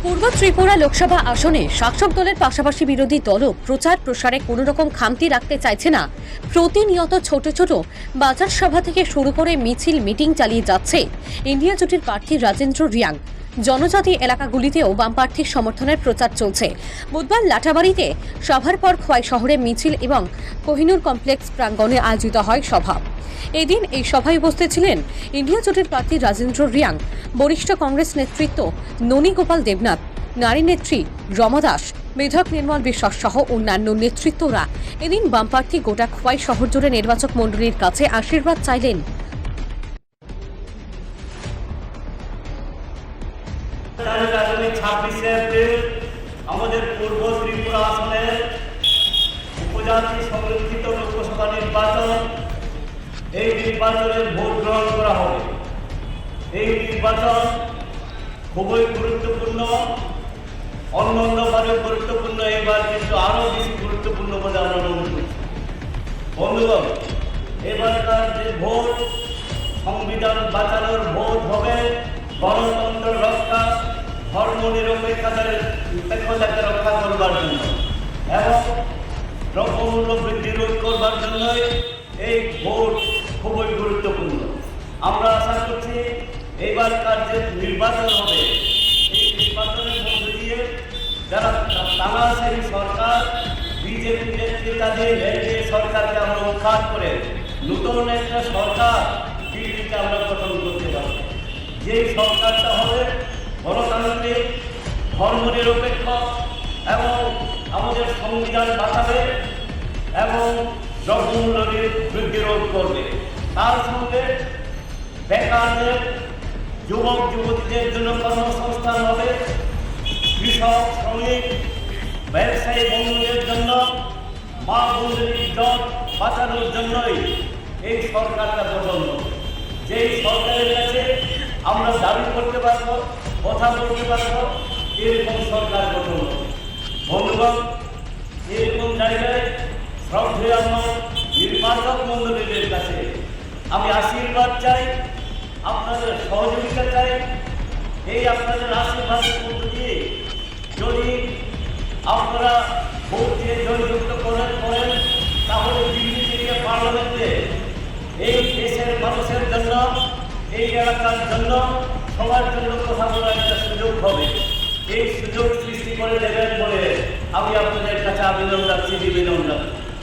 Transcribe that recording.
পূর্ব ত্রিপুরা লোকসভা আসনে শাসক দলের পাশাপাশি বিরোধী দলও প্রচার প্রসারে কোনো রকম খামতি রাখতে চাইছে না। প্রতিনিয়ত ছোট ছোট বাজার সভা থেকে শুরু করে মিছিল মিটিং চালিয়ে যাচ্ছে ইন্ডিয়া জোটের প্রার্থী রাজেন্দ্র রিয়াং। জনজাতি এলাকাগুলিতেও বাম প্রার্থীর সমর্থনের প্রচার চলছে। বুধবার লাটাবাড়িতে সভার পর খোয়াই শহরে মিছিল এবং কোহিনুর কমপ্লেক্স প্রাঙ্গণে আয়োজিত হয় সভা। এদিন এই সভায় উপস্থিত ছিলেন ইন্ডিয়া জোটের প্রার্থী রাজেন্দ্র রিয়াং, বরিষ্ঠ কংগ্রেস নেতৃত্ব ননী গোপাল দেবনাথ, নারী নেত্রী রমা দাস, বিধায়ক নির্মল বিশ্বাস সহ অন্যান্য নেতৃত্বরা। এদিন বামপ্রার্থী গোটা খোয়াই শহর জুড়ে নির্বাচক মণ্ডলীর কাছে আশীর্বাদ চাইলেন। আমাদের পূর্ব ত্রিপুরা আসনের উপজাতি সংরক্ষিত লোকসভা নির্বাচন, এই নির্বাচনে ভোট গ্রহণ করা হবে। এই নির্বাচন খুবই গুরুত্বপূর্ণ, অন্যান্যভাবে গুরুত্বপূর্ণ, এবার কিন্তু আরো বেশি গুরুত্বপূর্ণ বলে আমরা মনে করছি। বন্ধুগণ, এবারকার যে ভোট সংবিধান বাঁচানোর ভোট হবে, গণতন্ত্র রক্ষা, ধর্ম নিরপেক্ষতাকে রক্ষা করবার জন্য এবং দ্রব্যমূল্য বৃদ্ধি রোধ করবার জন্যই এই ভোট খুবই গুরুত্বপূর্ণ। আমরা আশা করছি এইবারকার যে নির্বাচন হবে, এই নির্বাচনের মধ্য দিয়ে যারা তানাশাহী সরকার, বিজেপি নেতৃত্বাধীন এনডিএ সরকারকে আমরা উৎখাত করে নতুন একটা সরকার দিল্লিতে আমরা গঠন করতে পারব। যে সরকারটা হবে গণতান্ত্রিক, ধর্মনিরপেক্ষ এবং আমাদের সংবিধান বাঁচাবে এবং দ্রব্যমূল্য বৃদ্ধি রোধ করবে। তার সঙ্গে বেকারদের, যুবক যুবতীদের জন্য কর্মসংস্থান হবে, কৃষক, শ্রমিক, ব্যবসায়ী বন্ধুদের জন্য, মা বোনদের ইজ্জত বাঁচানোর জন্যই এই সরকারটা গঠন হবে। যেই সরকারের কাছে আমরা দাবি করতে পারবো, কথা বলতে পারবো, এরকম সরকার গঠন হবে। বন্ধুগণ, এরকম জায়গায় শ্রদ্ধেয় আমার নির্বাচক মণ্ডলীদের কাছে আমি আশীর্বাদ চাই, আপনাদের সহযোগিতা চাই। এই আপনাদের আশীর্বাদের মধ্য দিয়ে যদি আপনারা ভোট দিয়ে জয়যুক্ত করেন তাহলে দিল্লি থেকে পার্লামেন্টে এই দেশের মানুষের জন্য, এই এলাকার জন্য, সবার জন্য কথা বলার একটা সুযোগ হবে। এই সুযোগ সৃষ্টি করে দেবেন বলে আমি আপনাদের কাছে আবেদন রাখছি, নিবেদন রাখছি।